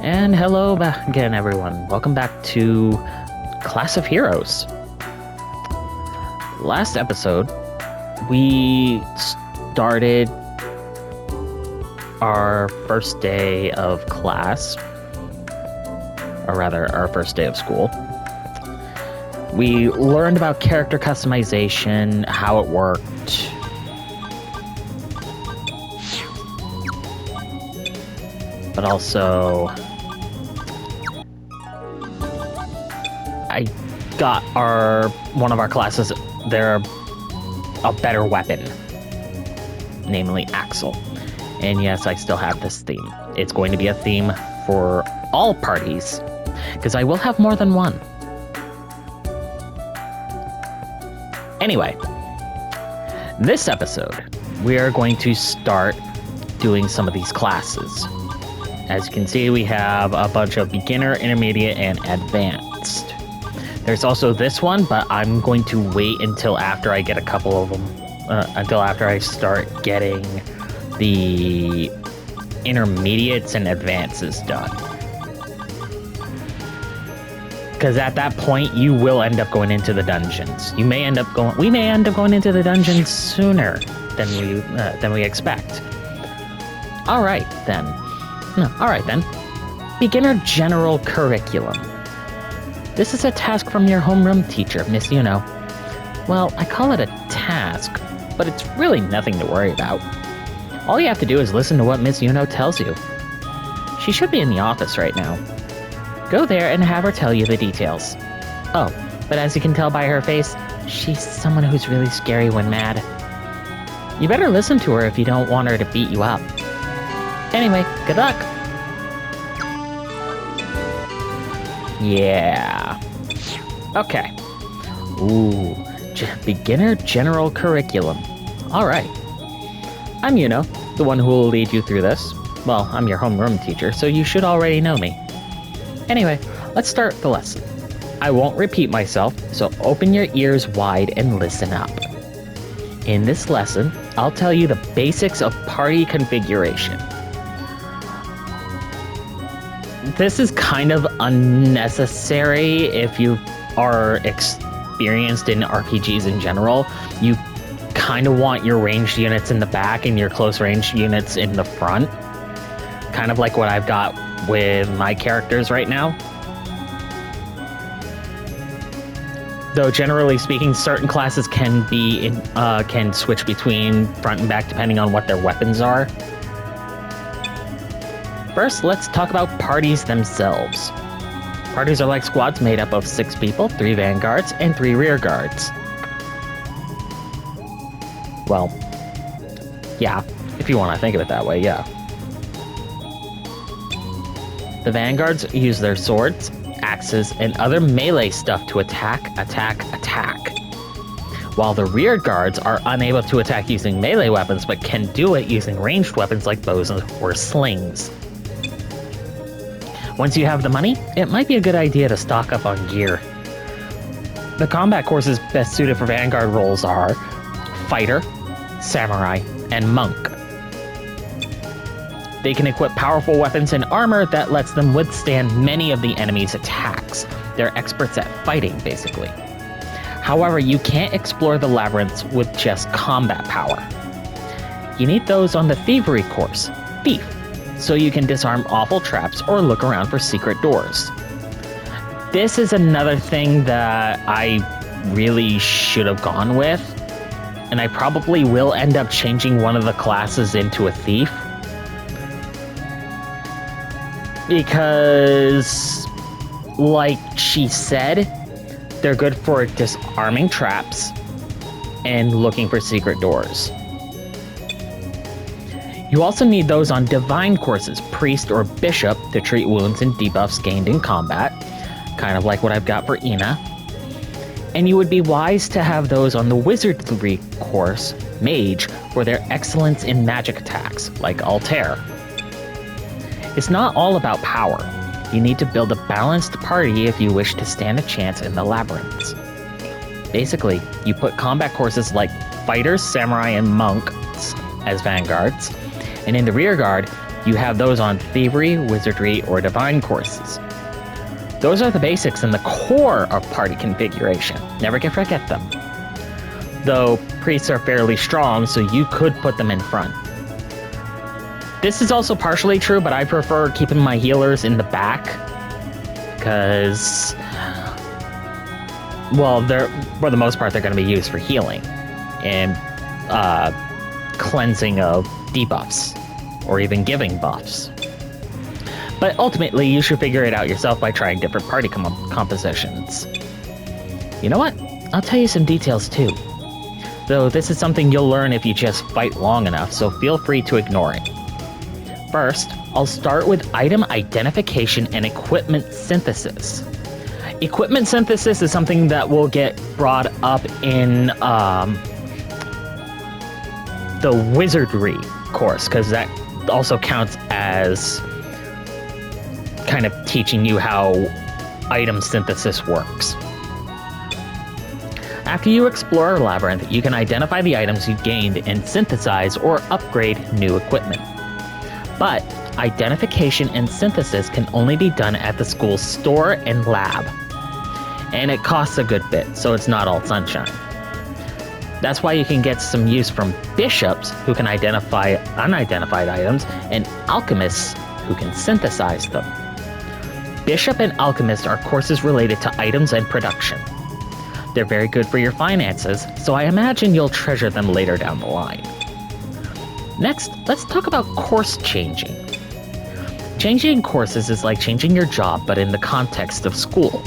And hello back again, everyone. Welcome back to Class of Heroes. Last episode, we started our first day of class, or rather, our first day of school. We learned about character customization, how it worked. But also, I got one of our classes a better weapon, namely Axel. And yes, I still have this theme. It's going to be a theme for all parties, because I will have more than one. Anyway, this episode, we are going to start doing some of these classes. As you can see, we have a bunch of beginner, intermediate, and advanced. There's also this one, but I'm going to wait until after I get a couple of them, until after I start getting the intermediates and advances done. Because at that point, you will end up going into the dungeons. We may end up going into the dungeons sooner than we expect. All right then. Beginner General Curriculum. This is a task from your homeroom teacher, Miss Yuno. Well, I call it a task, but it's really nothing to worry about. All you have to do is listen to what Miss Yuno tells you. She should be in the office right now. Go there and have her tell you the details. Oh, but as you can tell by her face, she's someone who's really scary when mad. You better listen to her if you don't want her to beat you up. Anyway, good luck! Yeah. Okay. Ooh, Beginner General Curriculum. Alright. I'm Yuno, the one who will lead you through this. Well, I'm your homeroom teacher, so you should already know me. Anyway, let's start the lesson. I won't repeat myself, so open your ears wide and listen up. In this lesson, I'll tell you the basics of party configuration. This is kind of unnecessary if you are experienced in RPGs in general. You kind of want your ranged units in the back and your close range units in the front. Kind of like what I've got with my characters right now. Though generally speaking, certain classes can switch between front and back depending on what their weapons are. First, let's talk about parties themselves. Parties are like squads made up of 6 people, 3 vanguards, and 3 rear guards. Well, yeah, if you want to think of it that way, yeah. The vanguards use their swords, axes, and other melee stuff to attack. While the rear guards are unable to attack using melee weapons, but can do it using ranged weapons like bows or slings. Once you have the money, it might be a good idea to stock up on gear. The combat courses best suited for vanguard roles are Fighter, Samurai, and Monk. They can equip powerful weapons and armor that lets them withstand many of the enemy's attacks. They're experts at fighting, basically. However, you can't explore the labyrinths with just combat power. You need those on the Thievery course, Thief, so you can disarm awful traps or look around for secret doors. This is another thing that I really should have gone with, and I probably will end up changing one of the classes into a thief. Because, like she said, they're good for disarming traps and looking for secret doors. You also need those on Divine courses, Priest or Bishop, to treat wounds and debuffs gained in combat, kind of like what I've got for Ina. And you would be wise to have those on the Wizardry course, Mage, for their excellence in magic attacks, like Altair. It's not all about power. You need to build a balanced party if you wish to stand a chance in the labyrinths. Basically, you put combat courses like Fighters, Samurai, and Monks as vanguards, and in the rear guard, You have those on Thievery, Wizardry, or Divine courses. Those are the basics and the core of party configuration. Never forget them. Though priests are fairly strong, so you could put them in front. This is also partially true, but I prefer keeping my healers in the back because, well, for the most part, they're going to be used for healing and cleansing of debuffs or even giving buffs. But ultimately, you should figure it out yourself by trying different party compositions. You know what? I'll tell you some details too. Though this is something you'll learn if you just fight long enough, so feel free to ignore it. First, I'll start with item identification and equipment synthesis. Equipment synthesis is something that will get brought up in the Wizardry course, because that also counts as kind of teaching you how item synthesis works. After you explore a labyrinth, you can identify the items you gained and synthesize or upgrade new equipment. But identification and synthesis can only be done at the school's store and lab. And it costs a good bit, so it's not all sunshine. That's why you can get some use from bishops who can identify unidentified items and alchemists who can synthesize them. Bishop and alchemist are courses related to items and production. They're very good for your finances, so I imagine you'll treasure them later down the line. Next, let's talk about course changing. Changing courses is like changing your job, but in the context of school.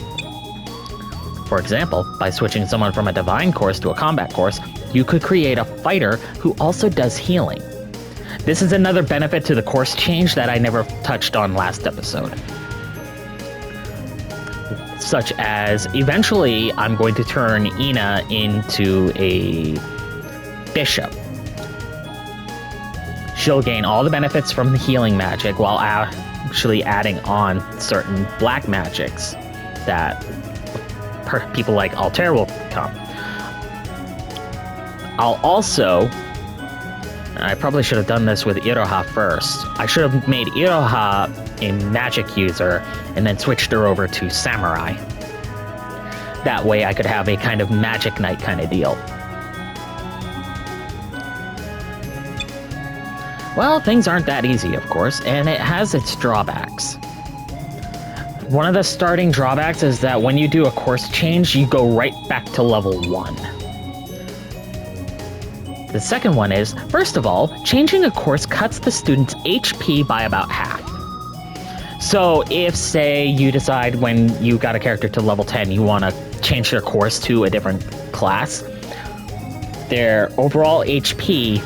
For example, by switching someone from a divine course to a combat course, you could create a fighter who also does healing. This is another benefit to the course change that I never touched on last episode. Such as, eventually, I'm going to turn Ina into a bishop. She'll gain all the benefits from the healing magic while actually adding on certain black magics that people like Altair will come. I'll also, I probably should have done this with Iroha first. I should have made Iroha a magic user and then switched her over to samurai. That way I could have a kind of magic knight kind of deal. Well, things aren't that easy, of course, and it has its drawbacks. One of the starting drawbacks is that when you do a course change, you go right back to level 1. The second one is, first of all, changing a course cuts the student's HP by about half. So if, say, you decide when you got a character to level 10, you want to change their course to a different class, their overall HP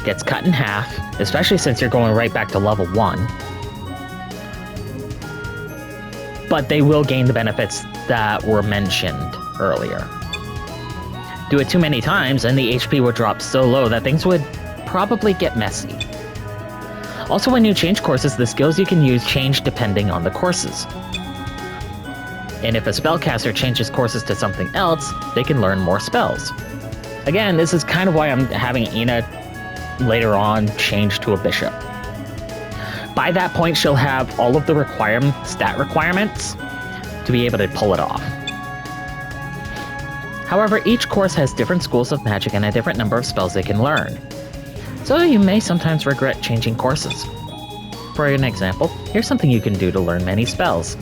gets cut in half, especially since you're going right back to level 1. But they will gain the benefits that were mentioned earlier. Do it too many times and the HP would drop so low that things would probably get messy. Also, when you change courses, the skills you can use change depending on the courses. And if a spellcaster changes courses to something else, they can learn more spells. Again, this is kind of why I'm having Ina later on change to a bishop. By that point, she'll have all of the stat requirements to be able to pull it off. However, each course has different schools of magic and a different number of spells they can learn. So you may sometimes regret changing courses. For an example, here's something you can do to learn many spells.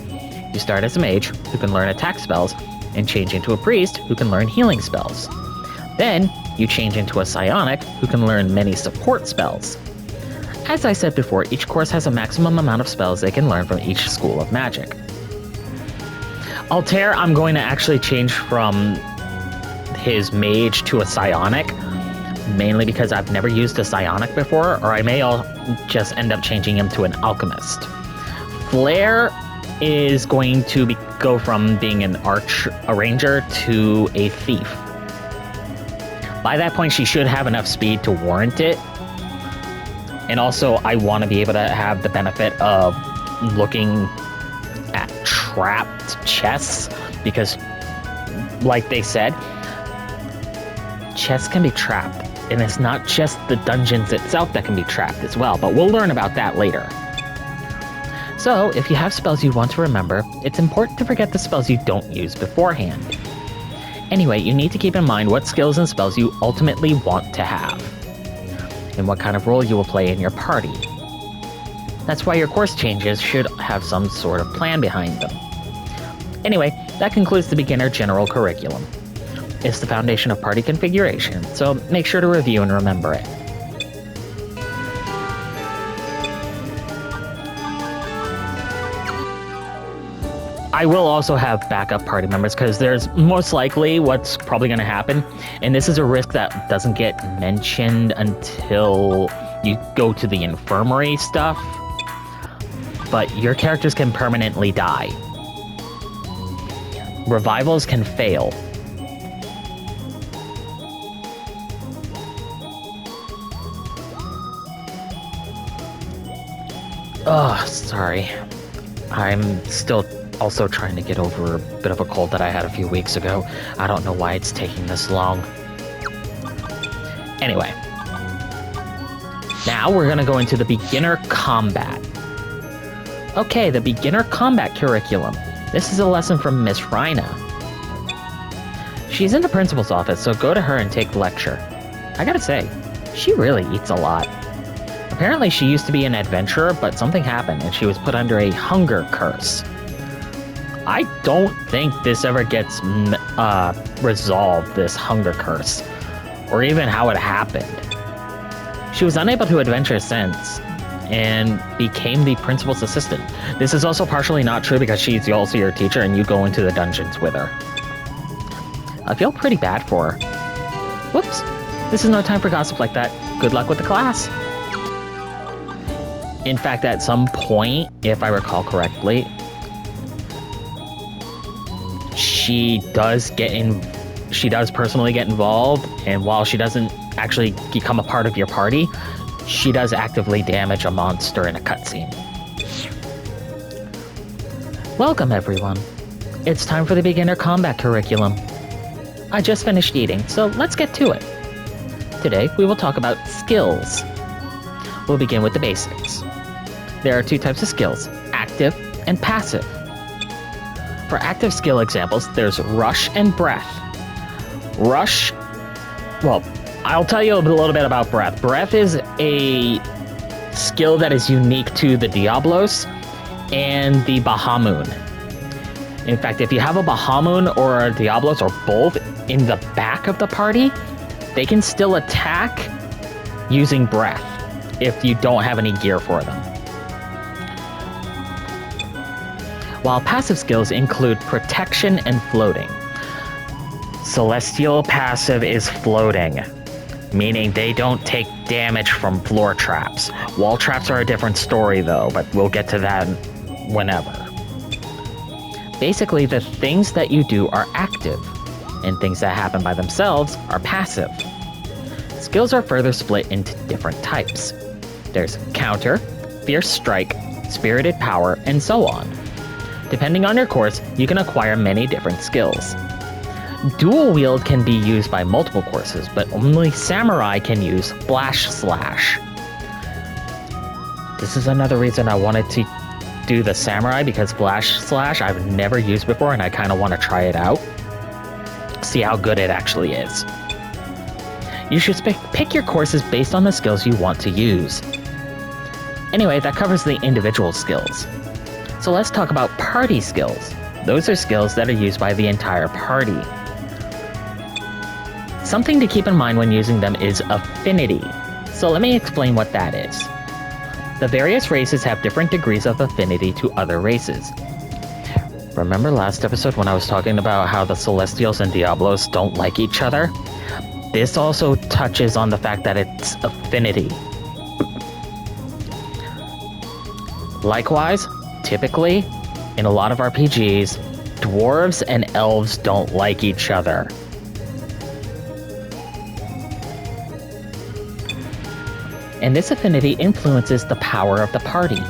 You start as a mage, who can learn attack spells, and change into a priest, who can learn healing spells. Then, you change into a psionic, who can learn many support spells. As I said before, each course has a maximum amount of spells they can learn from each school of magic. Altair, I'm going to actually change from his mage to a psionic, mainly because I've never used a psionic before, or I may just end up changing him to an alchemist. Flare is going to go from being a ranger to a thief. By that point, she should have enough speed to warrant it. And also, I want to be able to have the benefit of looking at trapped chests, because, like they said, chests can be trapped. and it's not just the dungeons itself that can be trapped as well, but we'll learn about that later. So, if you have spells you want to remember, it's important to forget the spells you don't use beforehand. Anyway, you need to keep in mind what skills and spells you ultimately want to have, and what kind of role you will play in your party. That's why your course changes should have some sort of plan behind them. Anyway, that concludes the beginner general curriculum. It's the foundation of party configuration, so make sure to review and remember it. I will also have backup party members because there's most likely what's probably going to happen, and this is a risk that doesn't get mentioned until you go to the infirmary stuff, but your characters can permanently die. Revivals can fail. Oh, sorry. I'm still also trying to get over a bit of a cold that I had a few weeks ago. I don't know why it's taking this long. Anyway. Now we're gonna go into the beginner combat. Okay, the beginner combat curriculum. This is a lesson from Miss Rhina. She's in the principal's office, so go to her and take the lecture. I gotta say, she really eats a lot. Apparently she used to be an adventurer, but something happened and she was put under a hunger curse. I don't think this ever gets resolved, this hunger curse, or even how it happened. She was unable to adventure since, and became the principal's assistant. This is also partially not true because she's also your teacher and you go into the dungeons with her. I feel pretty bad for her. Whoops, this is no time for gossip like that. Good luck with the class. In fact, at some point, if I recall correctly, she does personally get involved, and while she doesn't actually become a part of your party, she does actively damage a monster in a cutscene. Welcome, everyone. It's time for the beginner combat curriculum. I just finished eating, so let's get to it. Today, we will talk about skills. We'll begin with the basics. There are two types of skills, active and passive. For active skill examples, there's Rush and Breath. Rush, well, I'll tell you a little bit about Breath. Breath is a skill that is unique to the Diablos and the Bahamut. In fact, if you have a Bahamut or a Diablos or both in the back of the party, they can still attack using Breath if you don't have any gear for them. While passive skills include protection and floating. Celestial passive is floating, meaning they don't take damage from floor traps. Wall traps are a different story though, but we'll get to that whenever. Basically, the things that you do are active, and things that happen by themselves are passive. Skills are further split into different types. There's Counter, Fierce Strike, Spirited Power, and so on. Depending on your course, you can acquire many different skills. Dual Wield can be used by multiple courses, but only Samurai can use Flash Slash. This is another reason I wanted to do the Samurai, because Flash Slash I've never used before and I kind of want to try it out. See how good it actually is. You should pick your courses based on the skills you want to use. Anyway, that covers the individual skills. So let's talk about party skills. Those are skills that are used by the entire party. Something to keep in mind when using them is affinity. So let me explain what that is. The various races have different degrees of affinity to other races. Remember last episode when I was talking about how the Celestials and Diablos don't like each other? This also touches on the fact that it's affinity. Likewise, typically, in a lot of RPGs, dwarves and elves don't like each other. And this affinity influences the power of the party.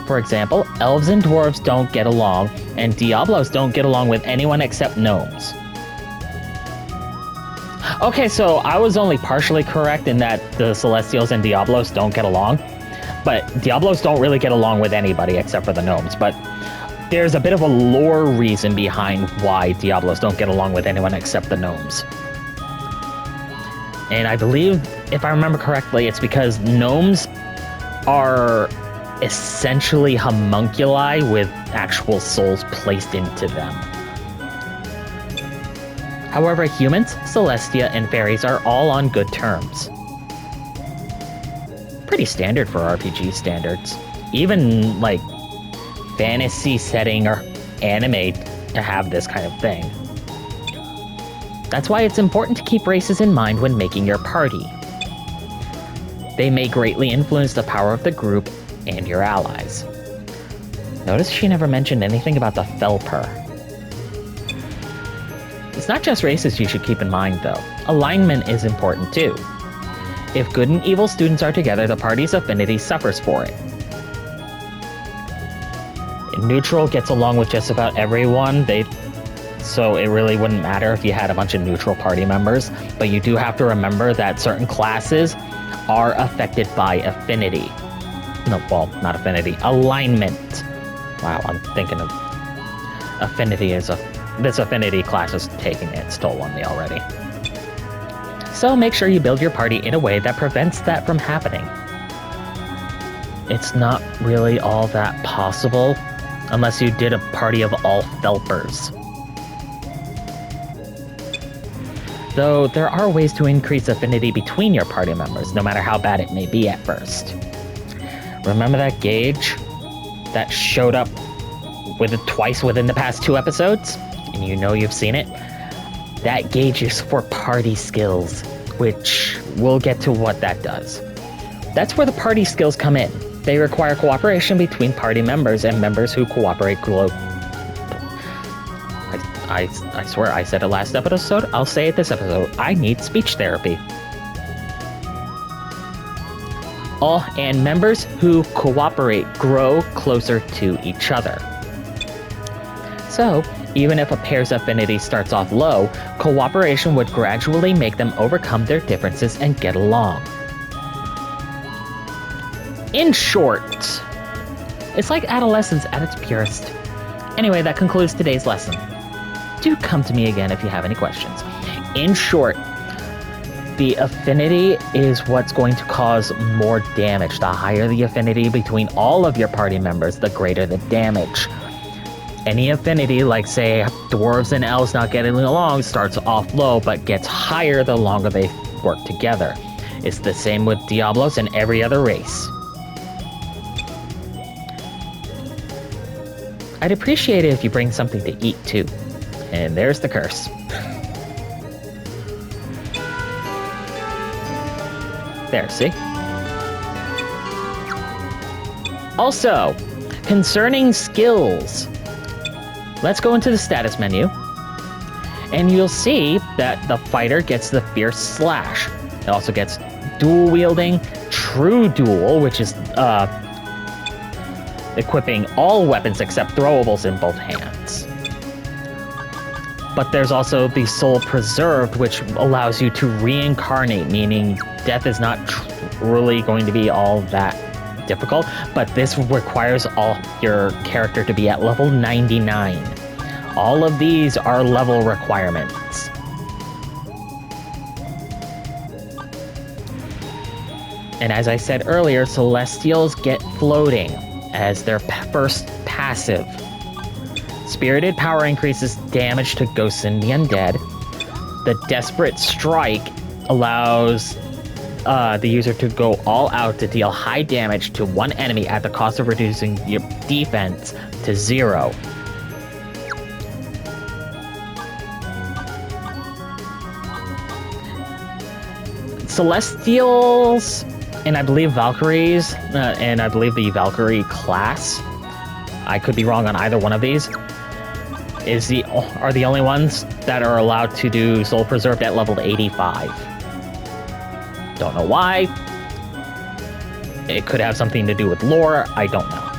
For example, elves and dwarves don't get along, and Diablos don't get along with anyone except gnomes. Okay, so I was only partially correct in that the Celestials and Diablos don't get along. But Diablos don't really get along with anybody except for the gnomes. But there's a bit of a lore reason behind why Diablos don't get along with anyone except the gnomes. And I believe, if I remember correctly, it's because gnomes are essentially homunculi with actual souls placed into them. However, humans, Celestia, and fairies are all on good terms. Pretty standard for RPG standards. Even, like, fantasy setting or anime to have this kind of thing. That's why it's important to keep races in mind when making your party. They may greatly influence the power of the group and your allies. Notice she never mentioned anything about the Felper. It's not just races you should keep in mind, though. Alignment is important, too. If good and evil students are together, the party's affinity suffers for it. Neutral gets along with just about everyone, so it really wouldn't matter if you had a bunch of neutral party members, but you do have to remember that certain classes are affected by affinity. No, well, not affinity, alignment. Wow, I'm thinking of affinity as this affinity class is taking its toll on me already. So make sure you build your party in a way that prevents that from happening. It's not really all that possible unless you did a party of all Felpers. Though there are ways to increase affinity between your party members, no matter how bad it may be at first. Remember that gauge that showed up twice within the past 2 episodes? And you know you've seen it? That gauge is for party skills, which we'll get to what that does. That's where the party skills come in. They require cooperation between party members and members who cooperate I swear I said it last episode, I'll say it this episode. I need speech therapy. And members who cooperate grow closer to each other. So, even if a pair's affinity starts off low, cooperation would gradually make them overcome their differences and get along. In short, it's like adolescence at its purest. Anyway, that concludes today's lesson. Do come to me again if you have any questions. In short, the affinity is what's going to cause more damage. The higher the affinity between all of your party members, the greater the damage. Any affinity, like say dwarves and elves not getting along, starts off low but gets higher the longer they work together. It's the same with Diablos and every other race. I'd appreciate it if you bring something to eat too. And there's the curse. There, see? Also, concerning skills, let's go into the status menu, and you'll see that the fighter gets the Fierce Slash. It also gets dual wielding, True Duel, which is equipping all weapons except throwables in both hands. But there's also the Soul Preserved, which allows you to reincarnate, meaning death is not truly going to be all that difficult, but this requires all your character to be at level 99. All of these are level requirements. And as I said earlier, Celestials get floating as their first passive. Spirited Power increases damage to ghosts and the undead. The Desperate Strike allows the user to go all out to deal high damage to one enemy at the cost of reducing your defense to 0. Celestials, and I believe Valkyries, and I believe the Valkyrie class, I could be wrong on either one of these, are the only ones that are allowed to do Soul Preserved at level 85. Don't know why. It could have something to do with lore, I don't know.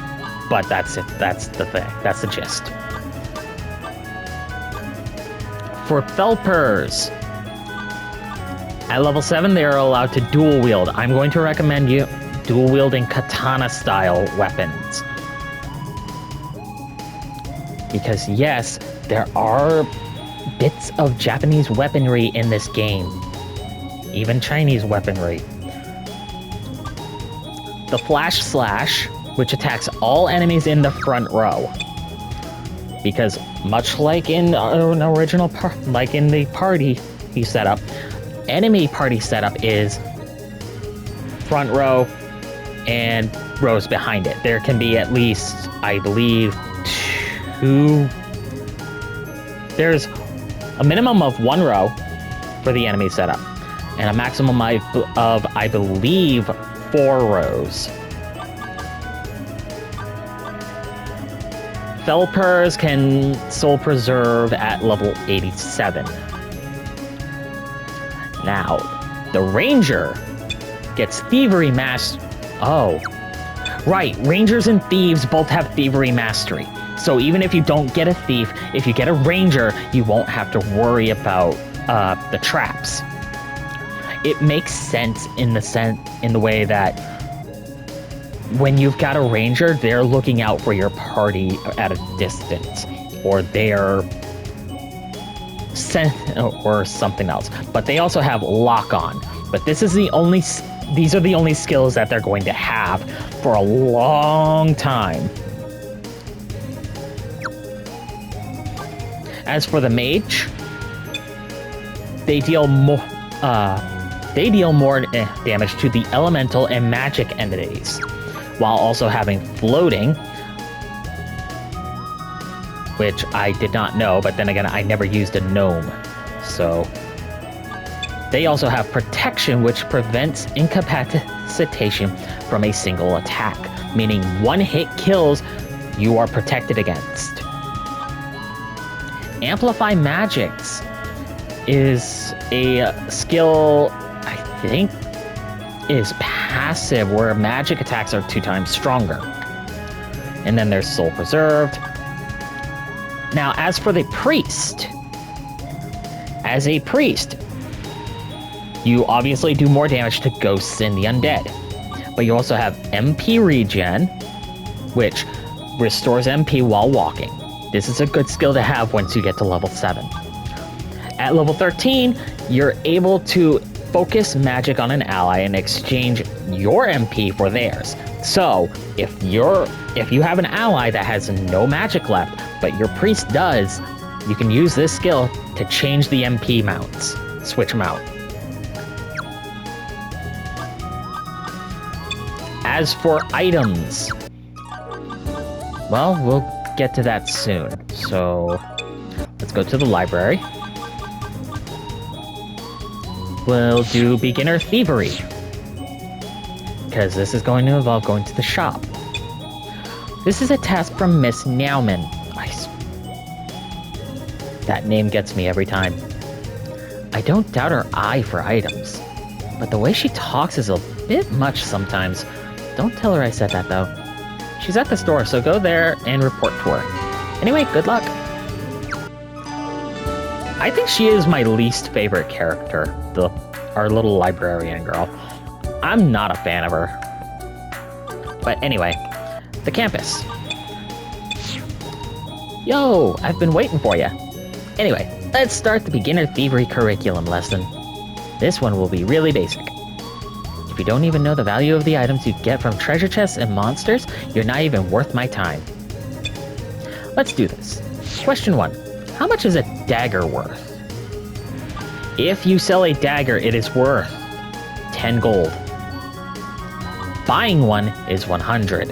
But that's it, that's the thing, that's the gist. For Felpers, At level 7, they are allowed to dual wield. I'm going to recommend you dual wielding katana style weapons. Because yes, there are bits of Japanese weaponry in this game. Even Chinese weaponry. The Flash Slash, which attacks all enemies in the front row. Because much like in an original like in the party setup, enemy party setup is front row and rows behind it. There can be at least, I believe, there's a minimum of 1 row for the enemy setup, and a maximum of I believe, 4 rows. Felpers can soul preserve at level 87. Now, the Ranger gets Thievery Mastery. Oh, right. Rangers and Thieves both have Thievery Mastery. So even if you don't get a Thief, if you get a Ranger, you won't have to worry about the traps. It makes sense in the way that when you've got a Ranger, they're looking out for your party at a distance, or they're or something else. But they also have Lock On. But these are the only skills that they're going to have for a long time. As for the Mage, they deal more damage to the elemental and magic entities, while also having floating, which I did not know, but then again, I never used a gnome. So they also have protection, which prevents incapacitation from a single attack, meaning 1 hit kills you are protected against. Amplify Magics is a skill, I think, is passive, where magic attacks are 2 times stronger. And then there's Soul Preserved. Now, as for the Priest, as a Priest, you obviously do more damage to ghosts and the undead. But you also have MP Regen, which restores MP while walking. This is a good skill to have once you get to level 7. At level 13, you're able to focus magic on an ally and exchange your MP for theirs. So, if you have an ally that has no magic left, but your priest does, you can use this skill to change the MP mounts. Switch them out. As for items, well, we'll get to that soon. So, let's go to the library. We'll do Beginner Thievery, because this is going to involve going to the shop. This is a task from Miss Nauman. That name gets me every time. I don't doubt her eye for items, but the way she talks is a bit much sometimes. Don't tell her I said that, though. She's at the store, so go there and report to her. Anyway, good luck. I think she is my least favorite character, our little librarian girl. I'm not a fan of her. But anyway, the campus. Yo, I've been waiting for you. Anyway, let's start the Beginner Thievery curriculum lesson. This one will be really basic. If you don't even know the value of the items you get from treasure chests and monsters, you're not even worth my time. Let's do this. Question 1. How much is a dagger worth? If you sell a dagger, it is worth 10 gold. Buying one is 100.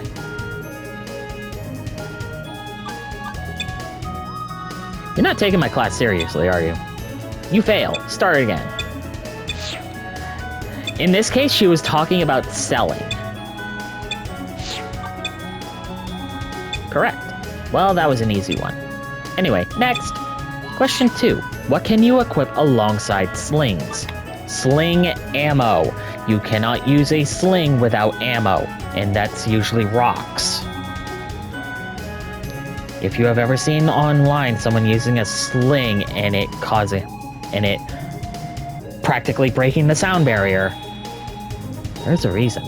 You're not taking my class seriously, are you? You fail. Start again. In this case, she was talking about selling. Correct. Well, that was an easy one. Anyway, next. Question 2. What can you equip alongside slings? Sling ammo. You cannot use a sling without ammo, and that's usually rocks. If you have ever seen online someone using a sling and it practically breaking the sound barrier. There's a reason.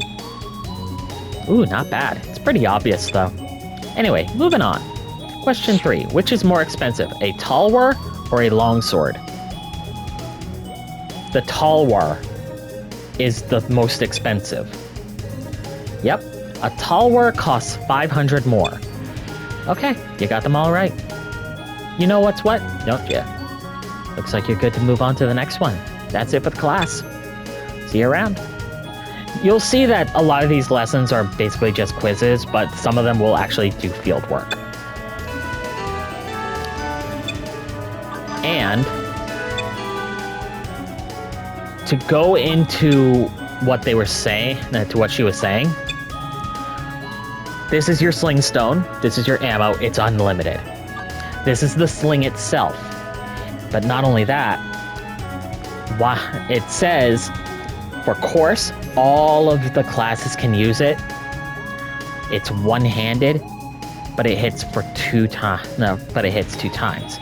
Ooh, not bad. It's pretty obvious, though. Anyway, moving on. Question 3. Which is more expensive, a talwar or a longsword? The talwar is the most expensive. Yep, a talwar costs 500 more. Okay, you got them all right. You know what's what, don't you? Looks like you're good to move on to the next one. That's it for the class. See you around. You'll see that a lot of these lessons are basically just quizzes, but some of them will actually do field work. And to go into what they were saying, to what she was saying, this is your sling stone, this is your ammo, it's unlimited. This is the sling itself. But not only that, it says, for course, all of the classes can use it. It's one-handed, but it hits for 2 times. No, but it hits 2 times.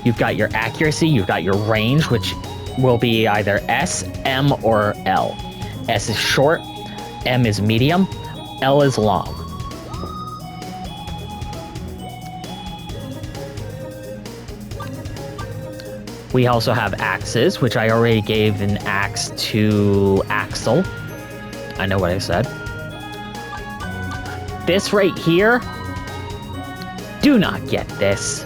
You've got your accuracy, you've got your range, which will be either S, M, or L. S is short, M is medium, L is long. We also have axes, which I already gave an axe to Axel. I know what I said. This right here, do not get this.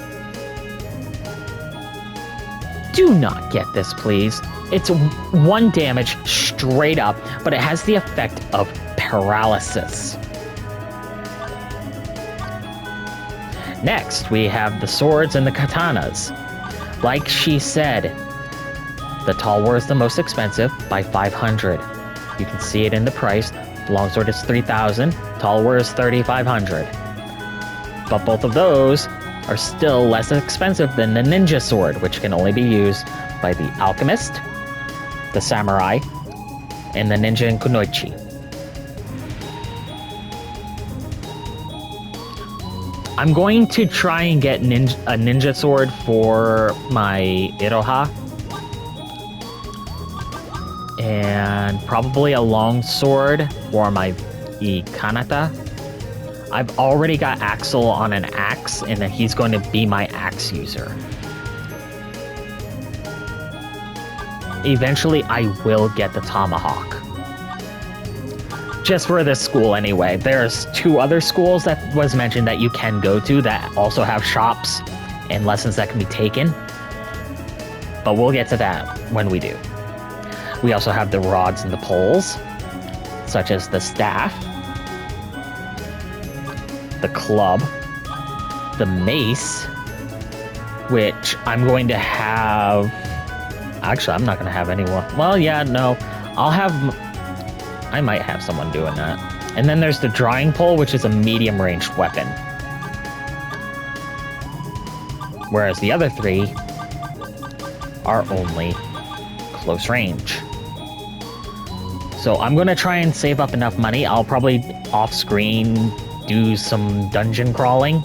Do not get this, please. It's 1 damage straight up, but it has the effect of paralysis. Next, we have the swords and the katanas. Like she said, the talwar is the most expensive by 500. You can see it in the price. The longsword is 3,000, talwar is 3,500. But both of those are still less expensive than the ninja sword, which can only be used by the alchemist, the samurai, and the ninja and kunoichi. I'm going to try and get a ninja sword for my Iroha. And probably a long sword for my Ikanata. I've already got Axel on an axe, and he's going to be my axe user. Eventually, I will get the tomahawk. Just for this school anyway. There's 2 other schools that was mentioned that you can go to that also have shops and lessons that can be taken. But we'll get to that when we do. We also have the rods and the poles, such as the staff, the club, the mace, which I'm going to have... Actually, I'm not going to have anyone. Well, yeah, no. I might have someone doing that. And then there's the drawing pole, which is a medium-ranged weapon. Whereas the other 3 are only close range. So I'm going to try and save up enough money. I'll probably off-screen do some dungeon crawling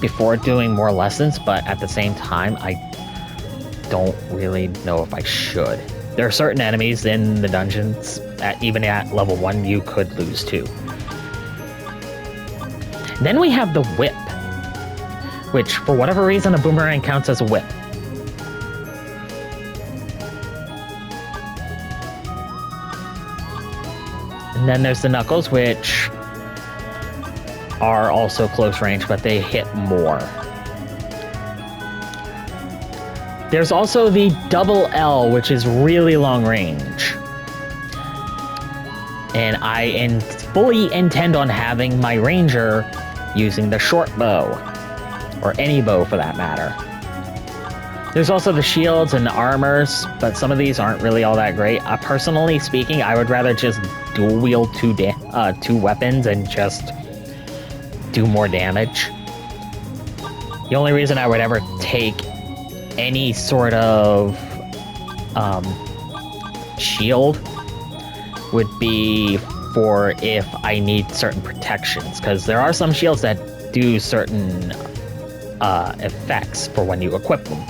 before doing more lessons, but at the same time, I don't really know if I should. There are certain enemies in the dungeons, even at level 1, you could lose to. Then we have the whip, which, for whatever reason, a boomerang counts as a whip. And then there's the knuckles, which are also close range, but they hit more. There's also the double L, which is really long range. And I fully intend on having my ranger using the short bow, or any bow for that matter. There's also the shields and the armors, but some of these aren't really all that great. Personally speaking, I would rather just dual wield 2 weapons and just do more damage. The only reason I would ever take any sort of shield would be for if I need certain protections, because there are some shields that do certain effects for when you equip them.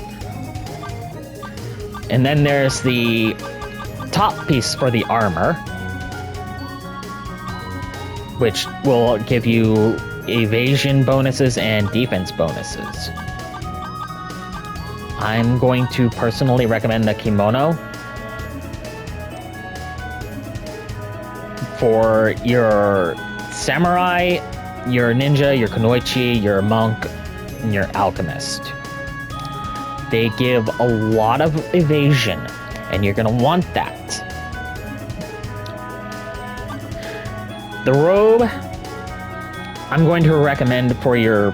And then there's the top piece for the armor, which will give you evasion bonuses and defense bonuses. I'm going to personally recommend the kimono for your samurai, your ninja, your kunoichi, your monk, and your alchemist. They give a lot of evasion, and you're going to want that. The robe, I'm going to recommend for your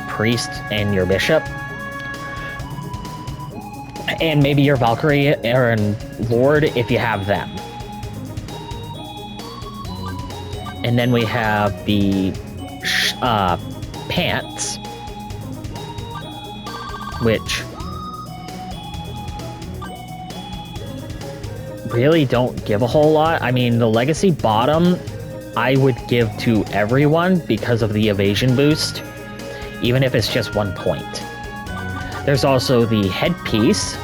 priest and your bishop, and maybe your Valkyrie or Lord if you have them. And then we have the pants, which really don't give a whole lot. I mean, the Legacy bottom I would give to everyone because of the evasion boost, even if it's just 1 point. There's also the headpiece,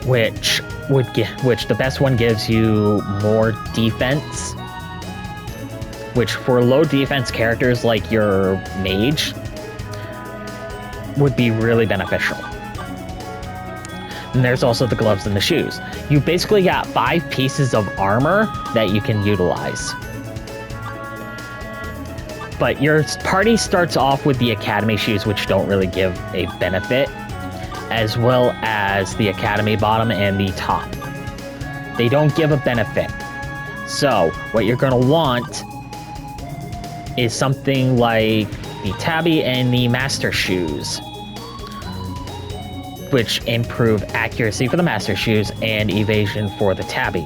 which the best one gives you more defense, which for low defense characters like your mage would be really beneficial. And there's also the gloves and the shoes. You basically got 5 pieces of armor that you can utilize. But your party starts off with the Academy shoes, which don't really give a benefit, as well as the Academy bottom and the top. They don't give a benefit. So, what you're going to want is something like the Tabby and the Master shoes, which improve accuracy for the Master shoes and evasion for the Tabby.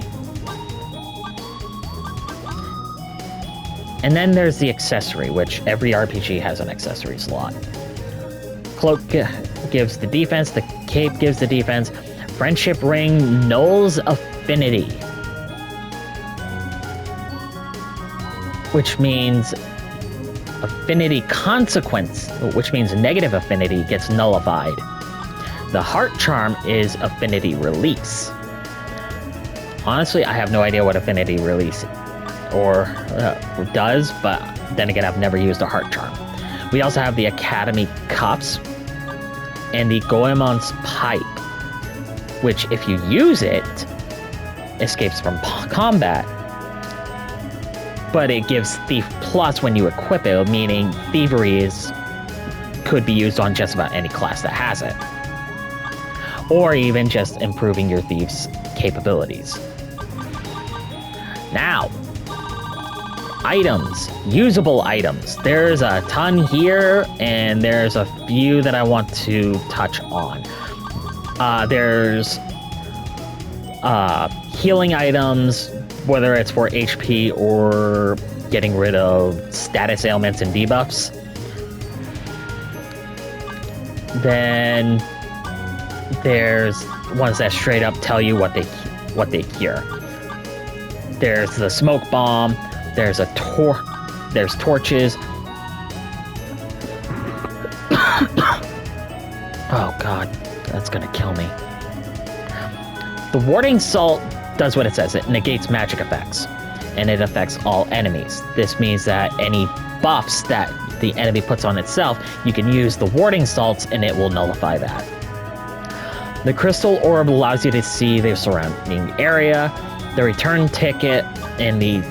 And then there's the accessory, which every RPG has an accessory slot. Cloak gives the defense, the cape gives the defense. Friendship ring nulls affinity, which means affinity consequence, which means negative affinity gets nullified. The heart charm is affinity release. Honestly, I have no idea what affinity release does, but then again, I've never used a heart charm. We also have the Academy cuffs and the Goemon's pipe, which if you use it, escapes from combat, but it gives Thief Plus when you equip it, meaning thievery could be used on just about any class that has it, or even just improving your thief's capabilities. Now, items, usable items. There's a ton here, and there's a few that I want to touch on. There's healing items, whether it's for HP or getting rid of status ailments and debuffs. Then there's ones that straight up tell you what they cure. There's the smoke bomb. There's there's torches. Oh god, that's gonna kill me. The warding salt does what it says. It negates magic effects, and it affects all enemies. This means that any buffs that the enemy puts on itself, you can use the warding salts and it will nullify that. The crystal orb allows you to see the surrounding area. The return ticket and the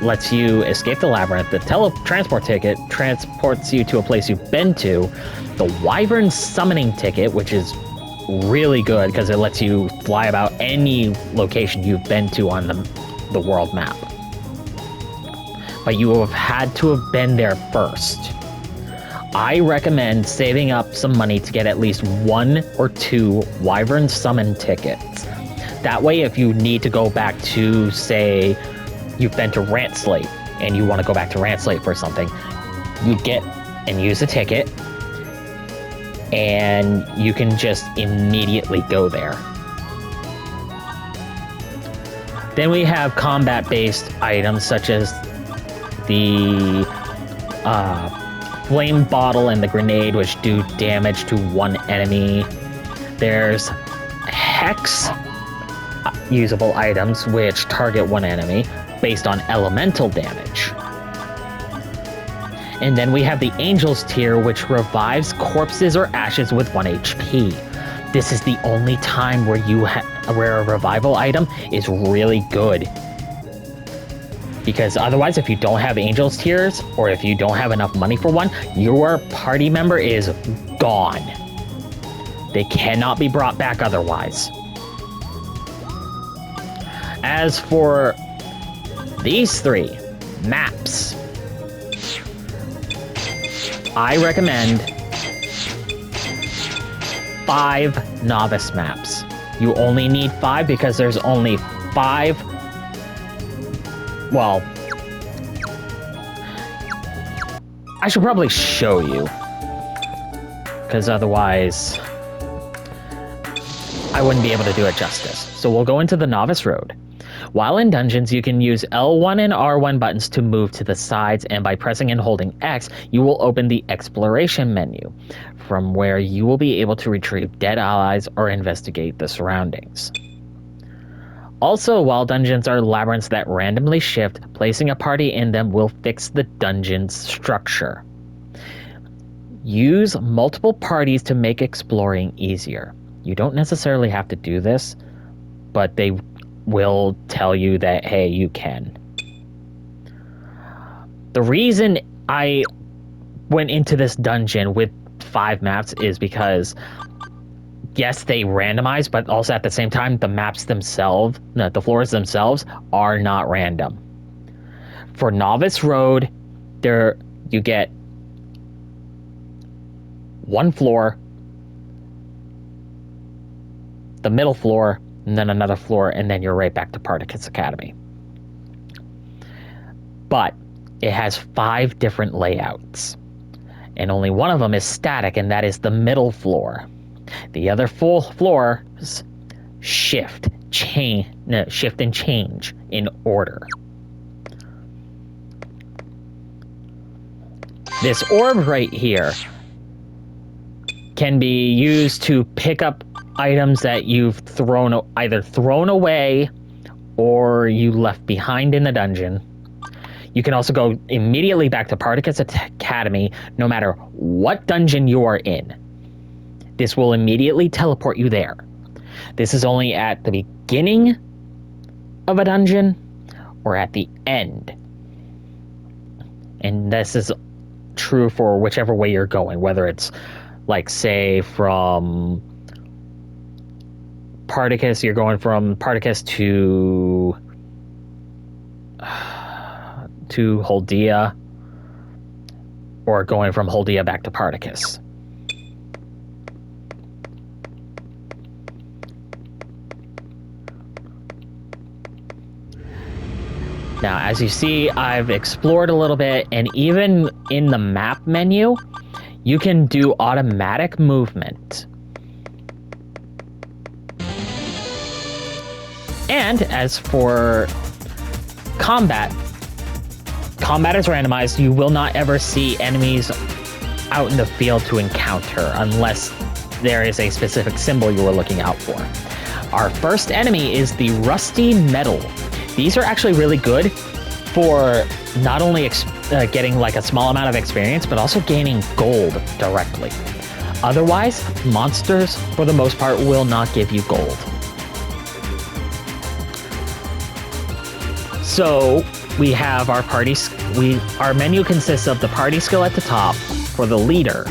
lets you escape the labyrinth. The transport ticket transports you to a place you've been to. The Wyvern summoning ticket, which is really good because it lets you fly about any location you've been to on the world map. But you have had to have been there first. I recommend saving up some money to get at least 1 or 2 Wyvern summon tickets. That way, if you need to go back to, say, you've been to Rantslate and you want to go back to Rantslate for something, you get and use a ticket, and you can just immediately go there. Then we have combat-based items such as the flame bottle and the grenade, which do damage to one enemy. There's hex usable items, which target one enemy based on elemental damage. And then we have the Angels tier, which revives corpses or ashes with 1 HP. This is the only time where where a revival item is really good. Because otherwise, if you don't have Angels tiers, or if you don't have enough money for one, your party member is gone. They cannot be brought back otherwise. As for these 3 maps, I recommend 5 novice maps. You only need 5 because there's only 5. Well, I should probably show you, because otherwise I wouldn't be able to do it justice. So we'll go into the Novice Road. While in dungeons, you can use L1 and R1 buttons to move to the sides, and by pressing and holding X, you will open the Exploration menu, from where you will be able to retrieve dead allies or investigate the surroundings. Also, while dungeons are labyrinths that randomly shift, placing a party in them will fix the dungeon's structure. Use multiple parties to make exploring easier. You don't necessarily have to do this, but they will tell you that, hey, you can. The reason I went into this dungeon with 5 maps is because, yes, they randomize, but also at the same time, the maps themselves, the floors themselves, are not random. For Novice Road, you get 1 floor, the middle floor, and then another floor, and then you're right back to Particus Academy. But it has 5 different layouts, and only one of them is static, and that is the middle floor. The other full floors shift and change in order. This orb right here can be used to pick up items that you've either thrown away or you left behind in the dungeon. You can also go immediately back to Particus Academy no matter what dungeon you are in. This will immediately teleport you there. This is only at the beginning of a dungeon or at the end. And this is true for whichever way you're going, whether it's like, say, from Particus, you're going from Particus to Holdia, or going from Holdia back to Particus. Now, as you see, I've explored a little bit, and even in the map menu, you can do automatic movement. And as for combat is randomized. You will not ever see enemies out in the field to encounter unless there is a specific symbol you are looking out for. Our first enemy is the Rusty Metal. These are actually really good for not only getting like a small amount of experience, but also gaining gold directly. Otherwise, monsters, for the most part, will not give you gold. So we have our our menu consists of the party skill at the top for the leader,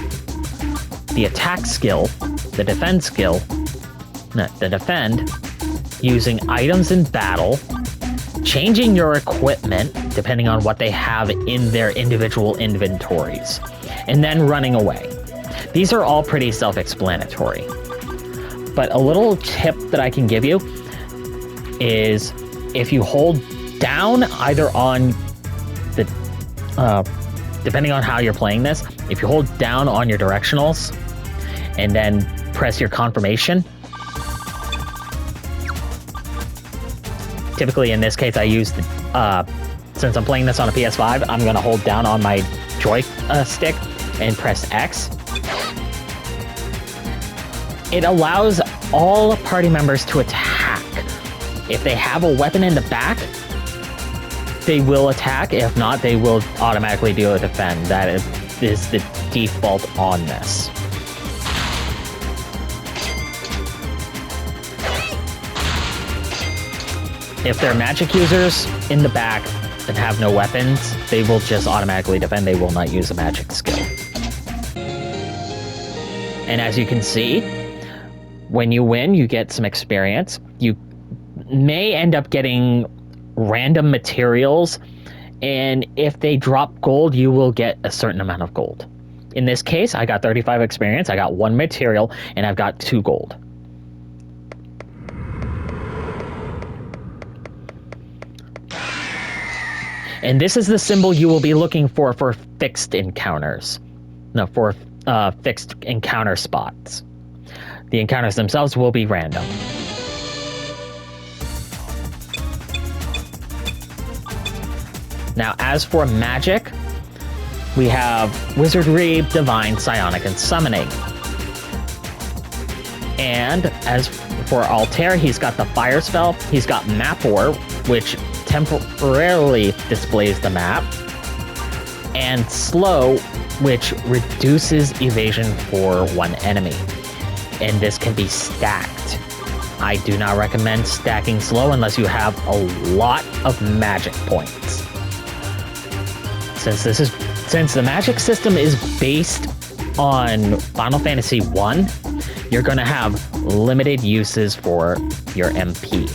the attack skill, the defend skill, the defend, using items in battle, changing your equipment depending on what they have in their individual inventories, and then running away. These are all pretty self-explanatory. But a little tip that I can give you is if you hold down either on the, depending on how you're playing this, if you hold down on your directionals and then press your confirmation, typically in this case I use the, since I'm playing this on a PS5, I'm going to hold down on my joystick and press X, it allows all party members to attack. If they have a weapon in the back, they will attack. If not, they will automatically do a defend. That is the default on this. If they're magic users in the back and have no weapons, they will just automatically defend. They will not use a magic skill. And as you can see, when you win, you get some experience. You may end up getting random materials, and if they drop gold, you will get a certain amount of gold. In this case, I got 35 experience, I got 1 material, and I've got 2 gold. And this is the symbol you will be looking for fixed encounters. No, for fixed encounter spots. The encounters themselves will be random. Now, as for magic, we have Wizardry, Divine, Psionic, and Summoning. And as for Altair, he's got the Fire spell, he's got Map Orb, which temporarily displays the map, and Slow, which reduces evasion for 1 enemy. And this can be stacked. I do not recommend stacking Slow unless you have a lot of magic points. Since the magic system is based on Final Fantasy 1, you're going to have limited uses for your MP.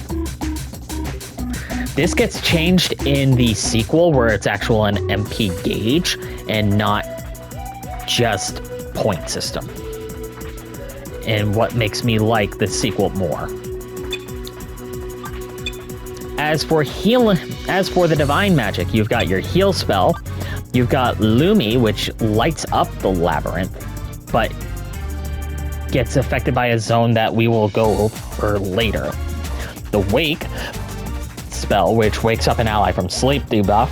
This gets changed in the sequel, where it's actual an MP gauge and not just point system. And what makes me like the sequel more. As for the divine magic, you've got your heal spell. You've got Lumi, which lights up the labyrinth, but gets affected by a zone that we will go over later. The Wake spell, which wakes up an ally from sleep debuff,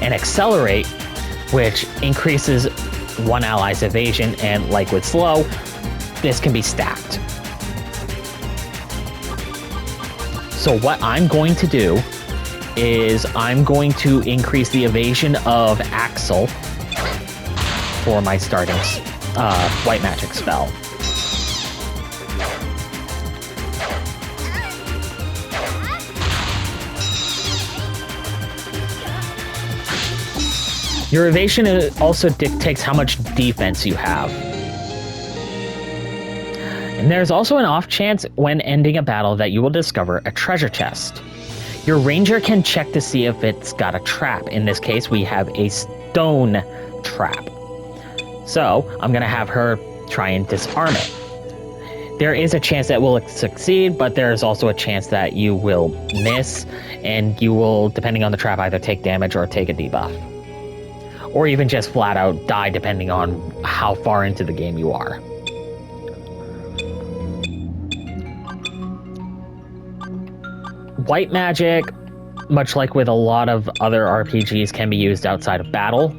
and Accelerate, which increases 1 ally's evasion, and like with Slow, this can be stacked. So what I'm going to do is I'm going to increase the evasion of Axel for my starting white magic spell. Your evasion also dictates how much defense you have. And there's also an off chance when ending a battle that you will discover a treasure chest. Your ranger can check to see if it's got a trap. In this case, we have a stone trap. So I'm going to have her try and disarm it. There is a chance that will succeed, but there's also a chance that you will miss, and you will, depending on the trap, either take damage or take a debuff. Or even just flat out die, depending on how far into the game you are. White magic, much like with a lot of other RPGs, can be used outside of battle.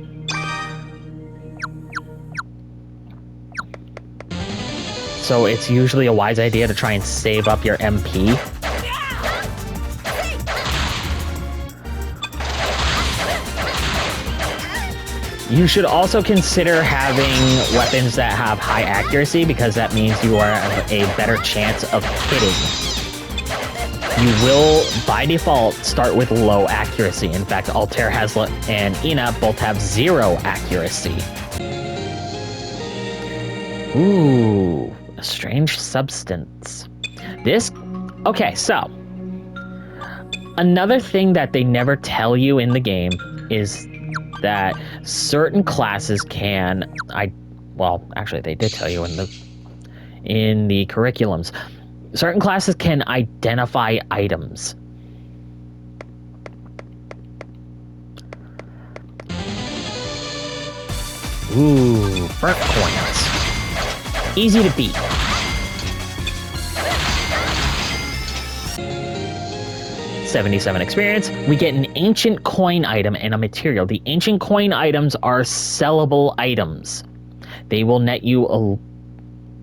So it's usually a wise idea to try and save up your MP. You should also consider having weapons that have high accuracy, because that means you are a better chance of hitting. You will, by default, start with low accuracy. In fact, Altair and Ina both have 0 accuracy. Ooh, a strange substance. Okay, so another thing that they never tell you in the game is that certain classes can, actually they did tell you in the curriculums. Certain classes can identify items. Ooh, burnt coins. Easy to beat. 77 experience. We get an ancient coin item and a material. The ancient coin items are sellable items. They will net you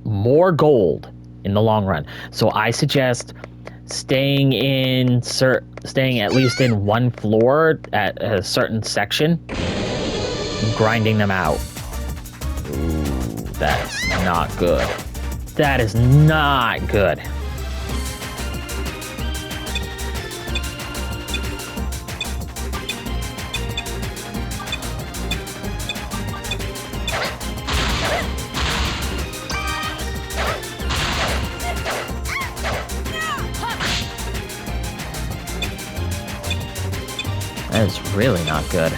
more gold in the long run. So I suggest staying at least in one floor at a certain section, grinding them out. Ooh, that's not good. That is not good. That is really not good.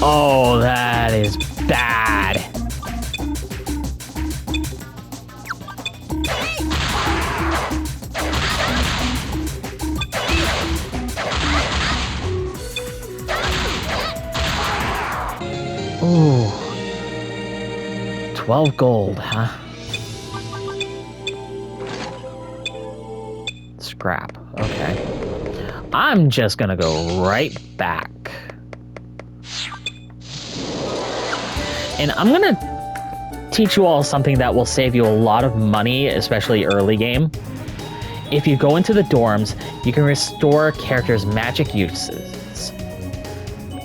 Oh, that is bad. Ooh. 12 gold, huh? Scrap. Okay. I'm just gonna go right back. And I'm gonna teach you all something that will save you a lot of money, especially early game. If you go into the dorms, you can restore characters' magic uses.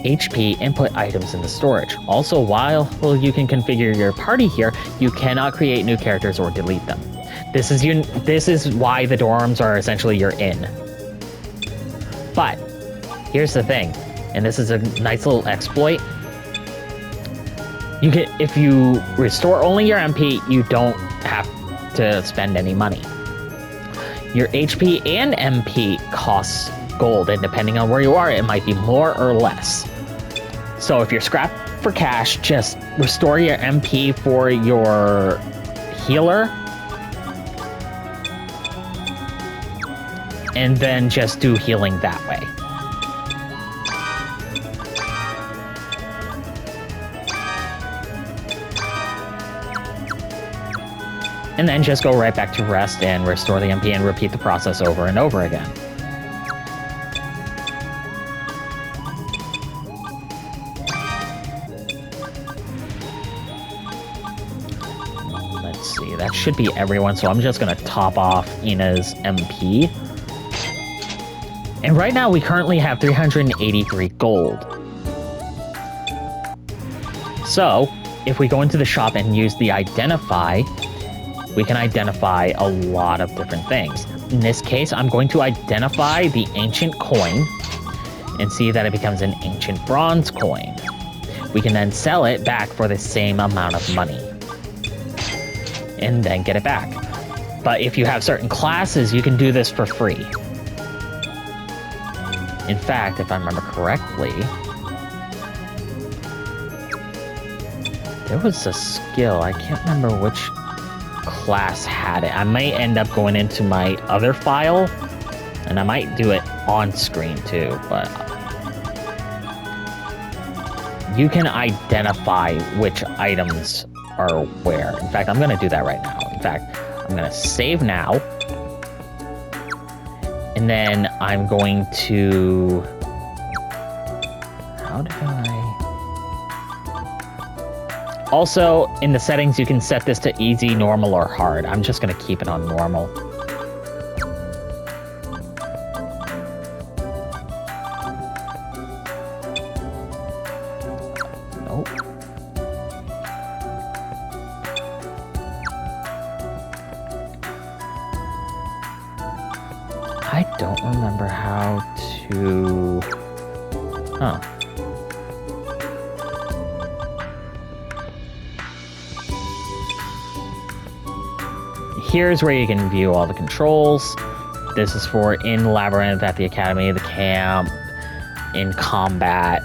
HP input items in the storage. Also, while you can configure your party here, you cannot create new characters or delete them. This is why the dorms are essentially your inn. But here's the thing, and this is a nice little exploit. You can, if you restore only your MP, you don't have to spend any money. Your HP and MP costs gold, and depending on where you are, it might be more or less. So if you're scrapped for cash, just restore your MP for your healer, and then just do healing that way. And then just go right back to rest and restore the MP and repeat the process over and over again. Let's see, that should be everyone, so I'm just gonna top off Ina's MP. And right now we currently have 383 gold. So, if we go into the shop and use the identify, we can identify a lot of different things. In this case, I'm going to identify the ancient coin and see that it becomes an ancient bronze coin. We can then sell it back for the same amount of money and then get it back. But if you have certain classes, you can do this for free. In fact, if I remember correctly, there was a skill, I can't remember which class had it. I might end up going into my other file, and I might do it on screen too, but you can identify which items are where. In fact, I'm going to do that right now. In fact, I'm going to save now, and then I'm going to... How do I... Also, in the settings, you can set this to easy, normal, or hard. I'm just going to keep it on normal. Nope. I don't remember how to... Huh. Here's where you can view all the controls. This is for in Labyrinth, at the Academy, the camp, in combat.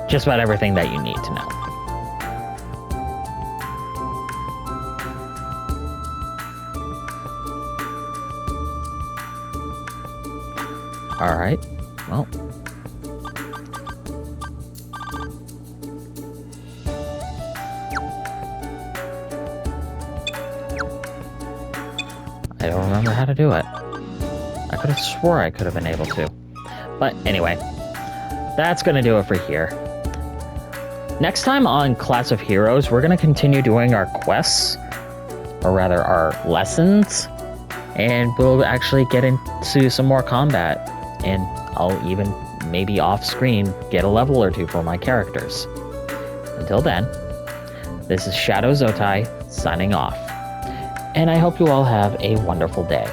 Just about everything that you need to know. All right. Well. I don't remember how to do it. I could have swore I could have been able to. But anyway, that's going to do it for here. Next time on Class of Heroes, we're going to continue doing our quests, or rather our lessons, and we'll actually get into some more combat, and I'll even, maybe off-screen, get a level or two for my characters. Until then, this is Shadow Zotai signing off, and I hope you all have a wonderful day.